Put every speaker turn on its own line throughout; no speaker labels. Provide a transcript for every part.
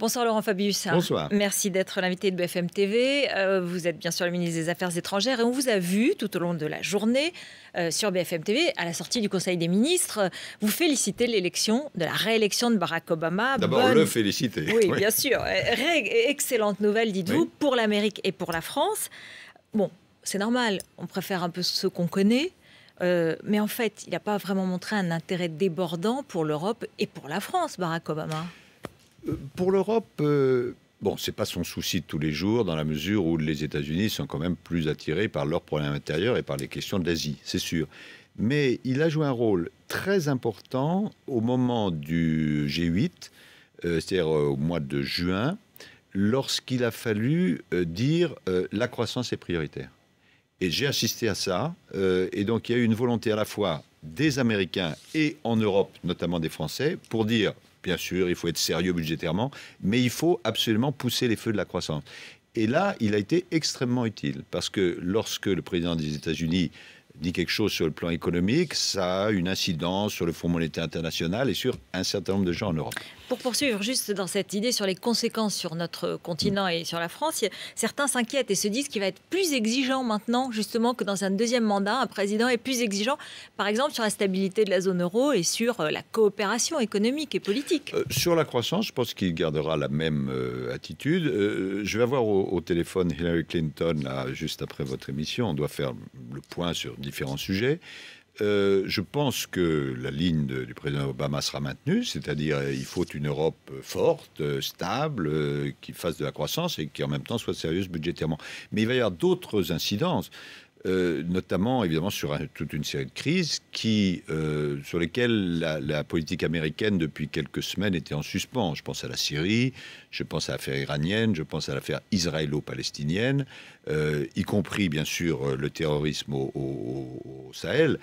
Bonsoir Laurent Fabius.
Bonsoir.
Merci d'être l'invité de BFM TV. Vous êtes bien sûr le ministre des Affaires étrangères et on vous a vu tout au long de la journée sur BFM TV, à la sortie du Conseil des ministres, vous féliciter de la réélection de Barack Obama.
D'abord, le féliciter.
Oui, bien sûr. Excellente nouvelle, dites-vous,
Oui.
pour l'Amérique et pour la France. Bon, c'est normal, on préfère un peu ceux qu'on connaît. Mais en fait, il n'a pas vraiment montré un intérêt débordant pour l'Europe et pour la France, Barack Obama.
Pour l'Europe, bon, c'est pas son souci de tous les jours, dans la mesure où les États-Unis sont quand même plus attirés par leurs problèmes intérieurs et par les questions de l'Asie, c'est sûr. Mais il a joué un rôle très important au moment du G8, c'est-à-dire au mois de juin, lorsqu'il a fallu dire la croissance est prioritaire. Et j'ai assisté à ça, et donc il y a eu une volonté à la fois des Américains et en Europe, notamment des Français, pour dire, bien sûr, il faut être sérieux budgétairement, mais il faut absolument pousser les feux de la croissance. Et là, il a été extrêmement utile, parce que lorsque le président des États-Unis dit quelque chose sur le plan économique, ça a une incidence sur le Fonds monétaire international et sur un certain nombre de gens en Europe.
Pour poursuivre juste dans cette idée sur les conséquences sur notre continent et sur la France, certains s'inquiètent et se disent qu'il va être plus exigeant maintenant, justement, que dans un deuxième mandat. Un président est plus exigeant, par exemple, sur la stabilité de la zone euro et sur la coopération économique et politique.
Sur la croissance, je pense qu'il gardera la même attitude. Je vais avoir au téléphone Hillary Clinton, là, juste après votre émission. On doit faire le point sur différents sujets. Je pense que la ligne du président Obama sera maintenue, c'est-à-dire il faut une Europe forte, stable, qui fasse de la croissance et qui en même temps soit sérieuse budgétairement. Mais il va y avoir d'autres incidences, notamment évidemment sur toute une série de crises sur lesquelles la politique américaine depuis quelques semaines était en suspens. Je pense à la Syrie, je pense à l'affaire iranienne, je pense à l'affaire israélo-palestinienne, y compris bien sûr le terrorisme au Sahel.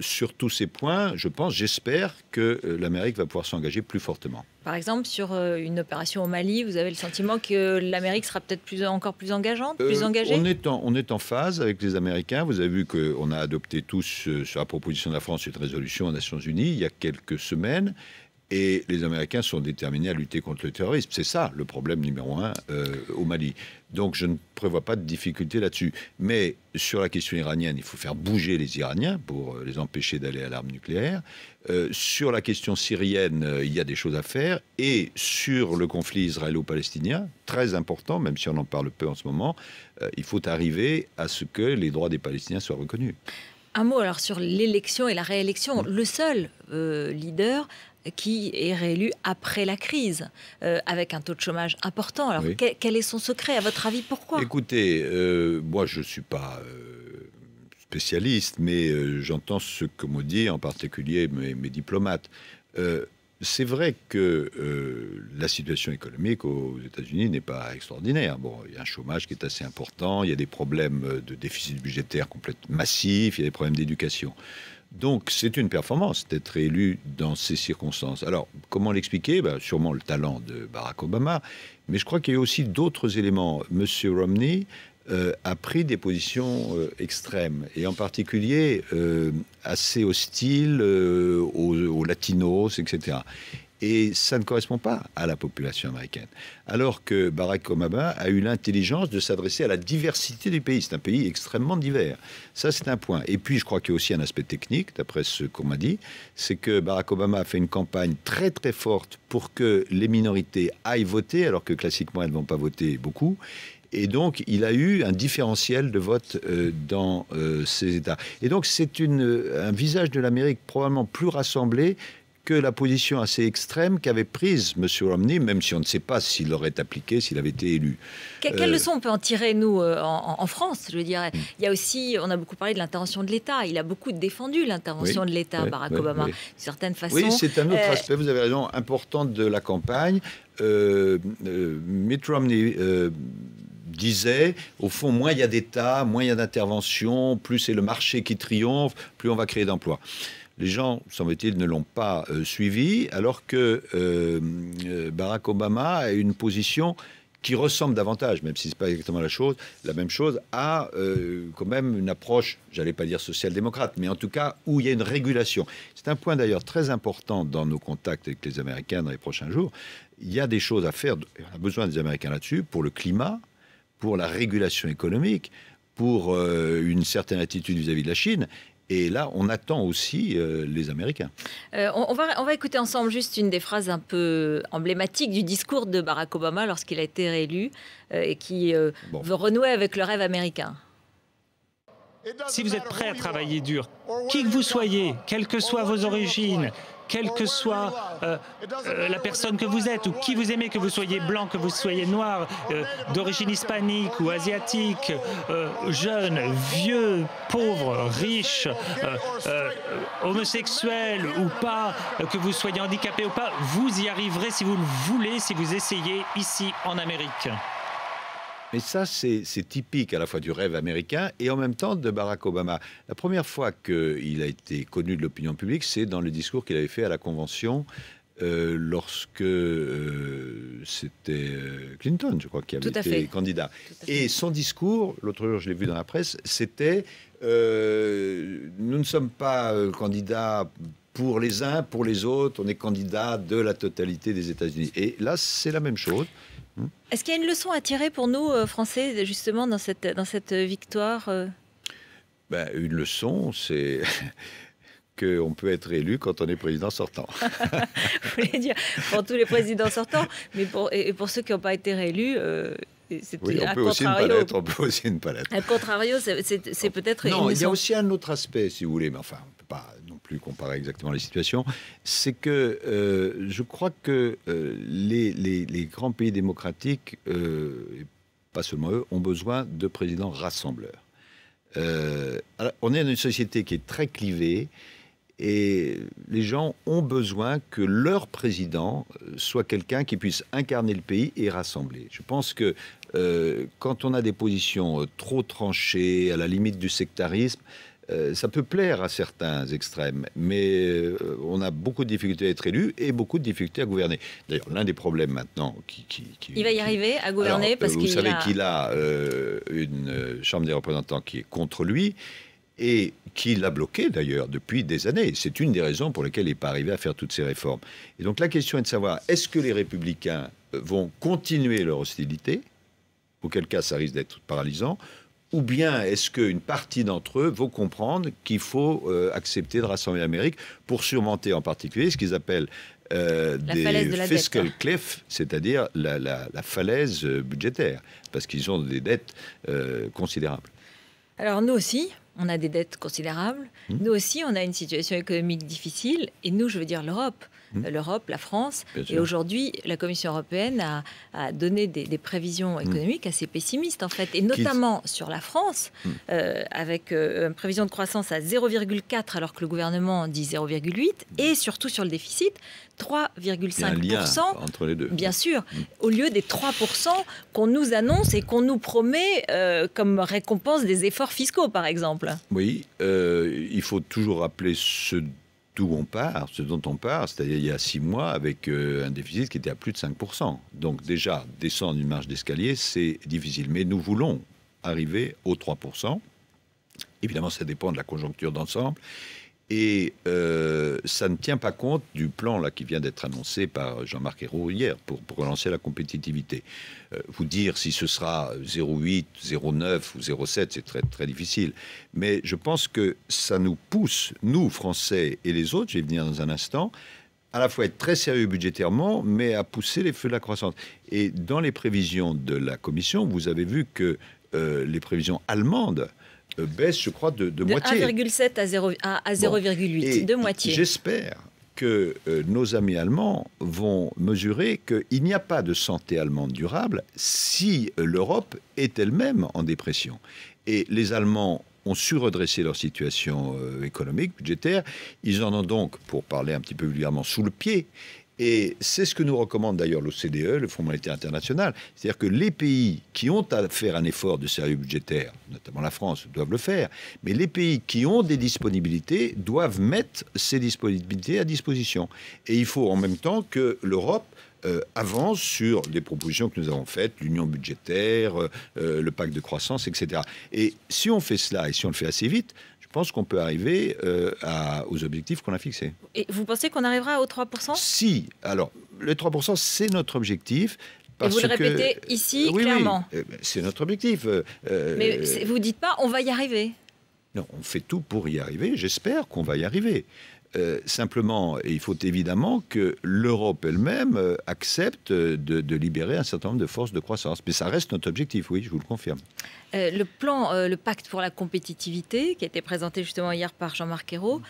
Sur tous ces points, j'espère que l'Amérique va pouvoir s'engager plus fortement.
Par exemple, sur une opération au Mali, vous avez le sentiment que l'Amérique sera peut-être encore plus engageante, plus engagée ?
On est en phase avec les Américains. Vous avez vu qu'on a adopté tous, sur la proposition de la France, une résolution aux Nations Unies il y a quelques semaines. Et les Américains sont déterminés à lutter contre le terrorisme. C'est ça le problème numéro un au Mali. Donc je ne prévois pas de difficulté là-dessus. Mais sur la question iranienne, il faut faire bouger les Iraniens pour les empêcher d'aller à l'arme nucléaire. Sur la question syrienne, il y a des choses à faire. Et sur le conflit israélo-palestinien, très important, même si on en parle peu en ce moment, il faut arriver à ce que les droits des Palestiniens soient reconnus.
Un mot alors sur l'élection et la réélection. Le seul leader qui est réélu après la crise, avec un taux de chômage important. Alors, oui. Quel est son secret, à votre avis? Pourquoi?
Écoutez, moi, je ne suis pas spécialiste, mais j'entends ce que m'ont dit, en particulier mes diplomates. C'est vrai que la situation économique aux États-Unis n'est pas extraordinaire. Bon, il y a un chômage qui est assez important, il y a des problèmes de déficit budgétaire complètement massif, il y a des problèmes d'éducation. Donc, c'est une performance d'être élu dans ces circonstances. Alors, comment l'expliquer? Sûrement le talent de Barack Obama, mais je crois qu'il y a aussi d'autres éléments. Monsieur Romney a pris des positions extrêmes, et en particulier assez hostiles aux latinos, etc. Et ça ne correspond pas à la population américaine. Alors que Barack Obama a eu l'intelligence de s'adresser à la diversité du pays. C'est un pays extrêmement divers. Ça, c'est un point. Et puis, je crois qu'il y a aussi un aspect technique, d'après ce qu'on m'a dit, c'est que Barack Obama a fait une campagne très, très forte pour que les minorités aillent voter, alors que classiquement, elles ne vont pas voter beaucoup. Et donc, il a eu un différentiel de vote dans ces États. Et donc, c'est un visage de l'Amérique probablement plus rassemblé que la position assez extrême qu'avait prise M. Romney, même si on ne sait pas s'il l'aurait appliqué, s'il avait été élu.
Quelle leçon on peut en tirer, nous, en France? Je veux dire, il y a aussi, on a beaucoup parlé de l'intervention de l'État. Il a beaucoup défendu l'intervention de l'État, Barack Obama, d'une certaine façon.
Oui, c'est un autre aspect, vous avez raison, important de la campagne. Mitt Romney disait, au fond, moins il y a d'État, moins il y a d'intervention, plus c'est le marché qui triomphe, plus on va créer d'emplois. Les gens, semble-t-il, ne l'ont pas suivi, alors que Barack Obama a une position qui ressemble davantage, même si ce n'est pas exactement la même chose, à quand même une approche, j'allais pas dire social-démocrate, mais en tout cas où il y a une régulation. C'est un point d'ailleurs très important dans nos contacts avec les Américains dans les prochains jours. il y a des choses à faire. On a besoin des Américains là-dessus, pour le climat, pour la régulation économique, pour une certaine attitude vis-à-vis de la Chine. Et là, on attend aussi les Américains.
On va écouter ensemble juste une des phrases un peu emblématiques du discours de Barack Obama lorsqu'il a été réélu et qui veut renouer avec le rêve américain.
Si vous êtes prêt à travailler dur, qui que vous soyez, quelles que soient vos origines, quelle que soit la personne que vous êtes ou qui vous aimez, que vous soyez blanc, que vous soyez noir, d'origine hispanique ou asiatique, jeune, vieux, pauvre, riche, homosexuel ou pas, que vous soyez handicapé ou pas, vous y arriverez si vous le voulez, si vous essayez ici en Amérique.
Mais ça, c'est typique à la fois du rêve américain et en même temps de Barack Obama. La première fois qu'il a été connu de l'opinion publique, c'est dans le discours qu'il avait fait à la Convention lorsque c'était Clinton, je crois, qui avait été candidat. Et son discours, l'autre jour, je l'ai vu dans la presse, c'était « Nous ne sommes pas candidats pour les uns, pour les autres, on est candidat de la totalité des États-Unis. » Et là, c'est la même chose.
Est-ce qu'il y a une leçon à tirer pour nous, Français, justement, dans cette victoire
Une leçon, c'est qu'on peut être élu quand on est président sortant.
Vous voulez dire pour tous les présidents sortants, mais pour ceux qui n'ont pas été réélus,
oui, on peut aussi ne pas l'être.
A contrario, c'est peut-être...
Non, il y a aussi un autre aspect, si vous voulez, mais enfin, on ne peut pas non plus comparer exactement les situations, c'est que je crois que les grands pays démocratiques, et pas seulement eux, ont besoin de présidents rassembleurs. On est dans une société qui est très clivée, et les gens ont besoin que leur président soit quelqu'un qui puisse incarner le pays et rassembler. Je pense que quand on a des positions trop tranchées, à la limite du sectarisme, ça peut plaire à certains extrêmes, mais on a beaucoup de difficultés à être élu et beaucoup de difficultés à gouverner. D'ailleurs, l'un des problèmes maintenant...
Il va y arriver à gouverner.
Alors,
parce
vous savez qu'il a une Chambre des représentants qui est contre lui, et qui l'a bloqué d'ailleurs depuis des années. C'est une des raisons pour lesquelles il n'est pas arrivé à faire toutes ces réformes. Et donc la question est de savoir, est-ce que les Républicains vont continuer leur hostilité, auquel cas ça risque d'être paralysant, ou bien est-ce qu'une partie d'entre eux vont comprendre qu'il faut accepter de rassembler l'Amérique pour surmonter en particulier ce qu'ils appellent des fiscal cliffs, c'est-à-dire la falaise budgétaire, parce qu'ils ont des dettes considérables.
Alors nous aussi, on a des dettes considérables. Nous aussi, on a une situation économique difficile. Et nous, je veux dire l'Europe. L'Europe, la France. Et aujourd'hui, la Commission européenne a donné des prévisions économiques assez pessimistes, en fait. Et notamment sur la France, avec une prévision de croissance à 0,4, alors que le gouvernement dit 0,8. Et surtout sur le déficit, 3,5%.
Entre les deux.
Bien sûr, au lieu des 3% qu'on nous annonce et qu'on nous promet comme récompense des efforts fiscaux, par exemple.
Oui, il faut toujours rappeler ce dont on part, c'est-à-dire il y a 6 mois avec un déficit qui était à plus de 5%. Donc déjà, descendre une marche d'escalier, c'est difficile. Mais nous voulons arriver aux 3%. Évidemment, ça dépend de la conjoncture d'ensemble. Et ça ne tient pas compte du plan là, qui vient d'être annoncé par Jean-Marc Ayrault hier pour relancer la compétitivité. Vous dire si ce sera 0,8, 0,9 ou 0,7, c'est très, très difficile. Mais je pense que ça nous pousse, nous, Français et les autres, je vais venir dans un instant, à la fois être très sérieux budgétairement, mais à pousser les feux de la croissance. Et dans les prévisions de la Commission, vous avez vu que les prévisions allemandes baisse, je crois, de moitié.
1,7 à 0,8, de moitié.
J'espère que nos amis allemands vont mesurer qu'il n'y a pas de santé allemande durable si l'Europe est elle-même en dépression. Et les Allemands ont su redresser leur situation économique, budgétaire. Ils en ont donc, pour parler un petit peu vulgairement, sous le pied. Et c'est ce que nous recommande d'ailleurs l'OCDE, le Fonds monétaire international. C'est-à-dire que les pays qui ont à faire un effort de sérieux budgétaire, notamment la France, doivent le faire. Mais les pays qui ont des disponibilités doivent mettre ces disponibilités à disposition. Et il faut en même temps que l'Europe avance sur les propositions que nous avons faites, l'union budgétaire, le pacte de croissance, etc. Et si on fait cela, et si on le fait assez vite, je pense qu'on peut arriver aux objectifs qu'on a fixés.
Et vous pensez qu'on arrivera aux 3%?
Si. Alors, le 3%, c'est notre objectif.
Et vous le répétez ici, clairement.
Oui, c'est notre objectif.
Mais vous ne dites pas, on va y arriver.
Non, on fait tout pour y arriver. J'espère qu'on va y arriver. Simplement, il faut évidemment que l'Europe elle-même accepte de libérer un certain nombre de forces de croissance. Mais ça reste notre objectif, oui, je vous le confirme.
Le plan, le pacte pour la compétitivité, qui a été présenté justement hier par Jean-Marc Ayrault,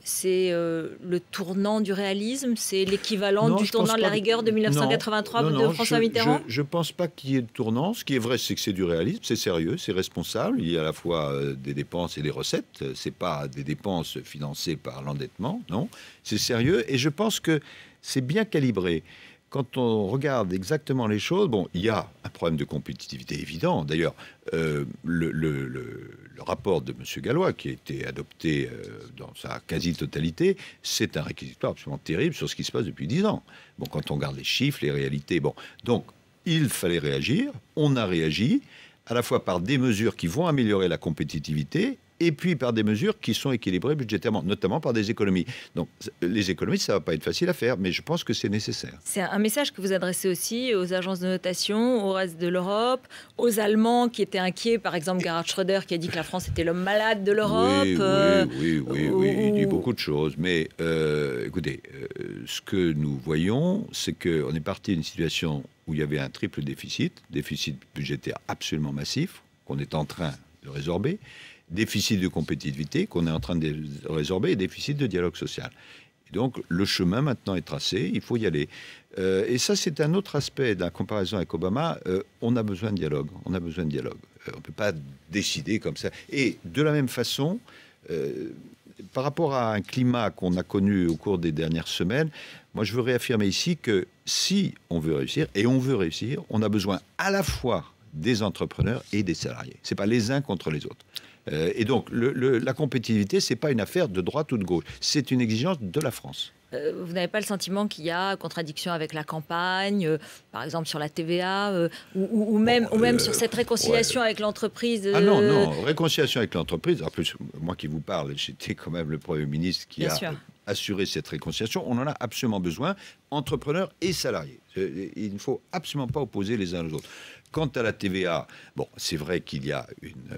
c'est le tournant du réalisme, c'est l'équivalent du tournant de la rigueur de 1983 de François Mitterrand?
Je ne pense pas qu'il y ait de tournant. Ce qui est vrai, c'est que c'est du réalisme, c'est sérieux, c'est responsable. Il y a à la fois des dépenses et des recettes. Ce n'est pas des dépenses financées par l'endettement, non. C'est sérieux et je pense que c'est bien calibré. Quand on regarde exactement les choses, bon, il y a un problème de compétitivité évident. D'ailleurs, le rapport de M. Gallois, qui a été adopté dans sa quasi-totalité, c'est un réquisitoire absolument terrible sur ce qui se passe depuis 10 ans. Bon, quand on regarde les chiffres, les réalités, bon. Donc, il fallait réagir. On a réagi, à la fois par des mesures qui vont améliorer la compétitivité et puis par des mesures qui sont équilibrées budgétairement, notamment par des économies. Donc, les économies, ça ne va pas être facile à faire, mais je pense que c'est nécessaire.
C'est un message que vous adressez aussi aux agences de notation, au reste de l'Europe, aux Allemands qui étaient inquiets, par exemple Gerhard Schröder qui a dit que la France était l'homme malade de l'Europe.
Oui, il dit beaucoup de choses. Mais écoutez, ce que nous voyons, c'est qu'on est parti d'une situation où il y avait un triple déficit budgétaire absolument massif, qu'on est en train de résorber, déficit de compétitivité qu'on est en train de résorber et déficit de dialogue social. Et donc, le chemin maintenant est tracé, il faut y aller. Et ça, c'est un autre aspect de la comparaison avec Obama. On a besoin de dialogue, on ne peut pas décider comme ça. Et de la même façon, par rapport à un climat qu'on a connu au cours des dernières semaines, moi, je veux réaffirmer ici que si on veut réussir, et on veut réussir, on a besoin à la fois des entrepreneurs et des salariés. Ce n'est pas les uns contre les autres. Et donc, la compétitivité, ce n'est pas une affaire de droite ou de gauche. C'est une exigence de la France.
Vous n'avez pas le sentiment qu'il y a contradiction avec la campagne, par exemple sur la TVA, ou même sur cette réconciliation avec l'entreprise
non, réconciliation avec l'entreprise. En plus, moi qui vous parle, j'étais quand même le Premier ministre qui a assuré cette réconciliation. On en a absolument besoin, entrepreneurs et salariés. Il ne faut absolument pas opposer les uns aux autres. Quant à la TVA, bon, c'est vrai qu'il y a une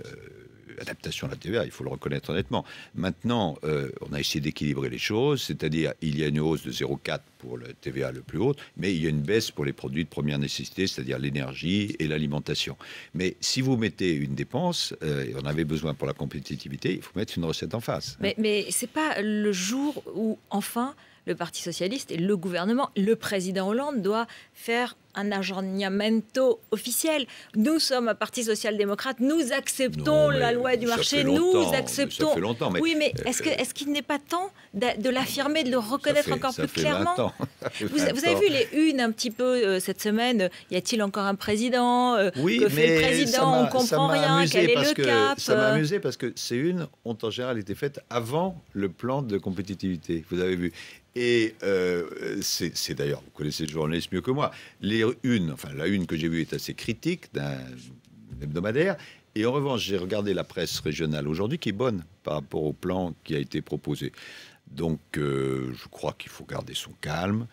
adaptation à la TVA, il faut le reconnaître honnêtement. Maintenant, on a essayé d'équilibrer les choses, c'est-à-dire il y a une hausse de 0,4 pour le TVA le plus haut, mais il y a une baisse pour les produits de première nécessité, c'est-à-dire l'énergie et l'alimentation. Mais si vous mettez une dépense, et on avait besoin pour la compétitivité, il faut mettre une recette en face.
Mais c'est pas le jour où, enfin, le Parti socialiste et le gouvernement, le président Hollande doit faire un aggiornamento officiel. Nous sommes un parti social-démocrate, nous acceptons la loi du marché, nous acceptons...
Ça fait longtemps, mais...
Oui, mais est-ce qu'il n'est pas temps de l'affirmer, de le reconnaître encore plus clairement? Vous avez vu les unes un petit peu cette semaine, y a-t-il encore un président?
Oui,
que fait le président? On ne comprend rien, quel est le cap?
Ça m'a amusé parce que ces unes ont en général été faites avant le plan de compétitivité, vous avez vu. Et c'est d'ailleurs, vous connaissez le journaliste mieux que moi, la une que j'ai vue est assez critique d'un hebdomadaire. Et en revanche, j'ai regardé la presse régionale aujourd'hui qui est bonne par rapport au plan qui a été proposé. Donc, je crois qu'il faut garder son calme.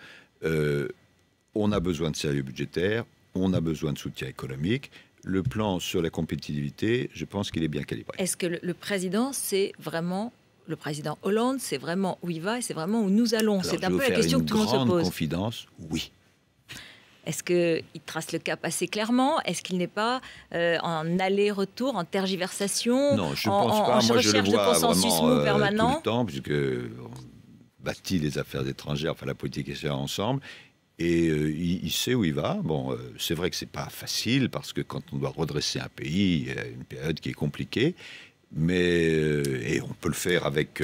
On a besoin de sérieux budgétaire, on a besoin de soutien économique. Le plan sur la compétitivité, je pense qu'il est bien calibré.
Est-ce que le président, c'est vraiment... Le président Hollande, c'est vraiment où il va et c'est vraiment où nous allons. C'est un peu la question que tout le monde se pose.
Une grande confidence, oui.
Est-ce qu'il trace le cap assez clairement? Est-ce qu'il n'est pas en aller-retour, en tergiversation?
Non, je ne pense pas. Moi, je le vois vraiment
permanent.
tout le temps, puisque on bâtit les affaires étrangères, enfin la politique extérieure ensemble. Et il sait où il va. Bon, c'est vrai que c'est pas facile, parce que quand on doit redresser un pays, il y a une période qui est compliquée. Mais et on peut le faire avec,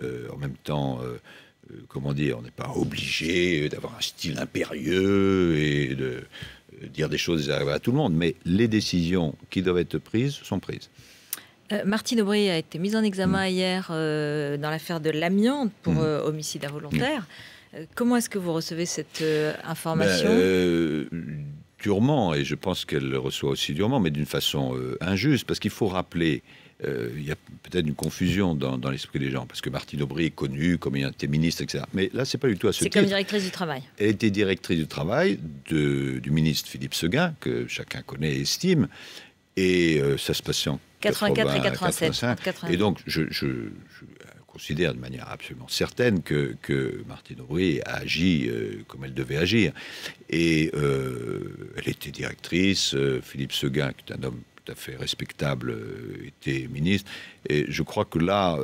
en même temps, comment dire, on n'est pas obligé d'avoir un style impérieux et de dire des choses à tout le monde. Mais les décisions qui doivent être prises sont prises.
Martine Aubry a été mise en examen hier dans l'affaire de l'amiante pour homicide involontaire. Comment est-ce que vous recevez cette information?
durement, et je pense qu'elle le reçoit aussi durement, mais d'une façon injuste, parce qu'il faut rappeler, il y a peut-être une confusion dans l'esprit des gens, parce que Martine Aubry est connue comme ayant été ministre, etc. Mais là, c'est pas du tout à ce titre.
C'est comme directrice du travail.
Elle était directrice du travail du ministre Philippe Seguin, que chacun connaît et estime, et ça se passait en
84 et 87.
Et donc, je considère de manière absolument certaine que Martine Aubry a agi comme elle devait agir. Et elle était directrice, Philippe Seguin, qui est un homme tout à fait respectable, était ministre. Et je crois que là,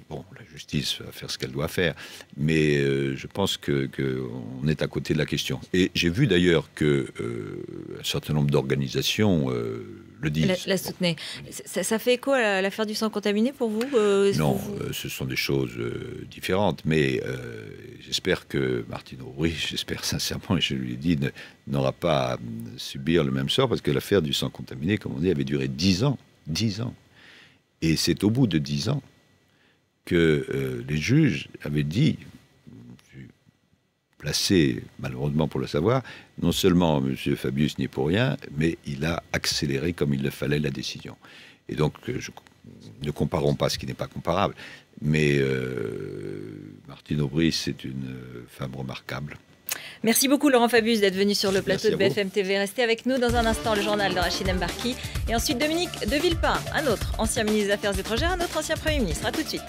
bon, la justice va faire ce qu'elle doit faire, mais je pense qu'on est à côté de la question. Et j'ai vu d'ailleurs qu'un certain nombre d'organisations le disent.
La soutenez. Ça fait écho à l'affaire du sang contaminé pour vous
Non, ce sont des choses différentes, mais j'espère que Martine Aubry, j'espère sincèrement, et je lui ai dit, n'aura pas à subir le même sort, parce que l'affaire du sang contaminé, comme on dit, avait duré 10 ans. 10 ans. Et c'est au bout de 10 ans que les juges avaient dit, je suis placé malheureusement pour le savoir, non seulement M. Fabius n'y est pour rien, mais il a accéléré comme il le fallait la décision. Et donc, ne comparons pas ce qui n'est pas comparable, mais Martine Aubry, c'est une femme remarquable.
Merci beaucoup Laurent Fabius d'être venu sur le plateau de BFM TV. Restez avec nous dans un instant, le journal de Rachid Embarki. Et ensuite Dominique de Villepin, un autre ancien ministre des Affaires étrangères, un autre ancien Premier ministre. A tout de suite.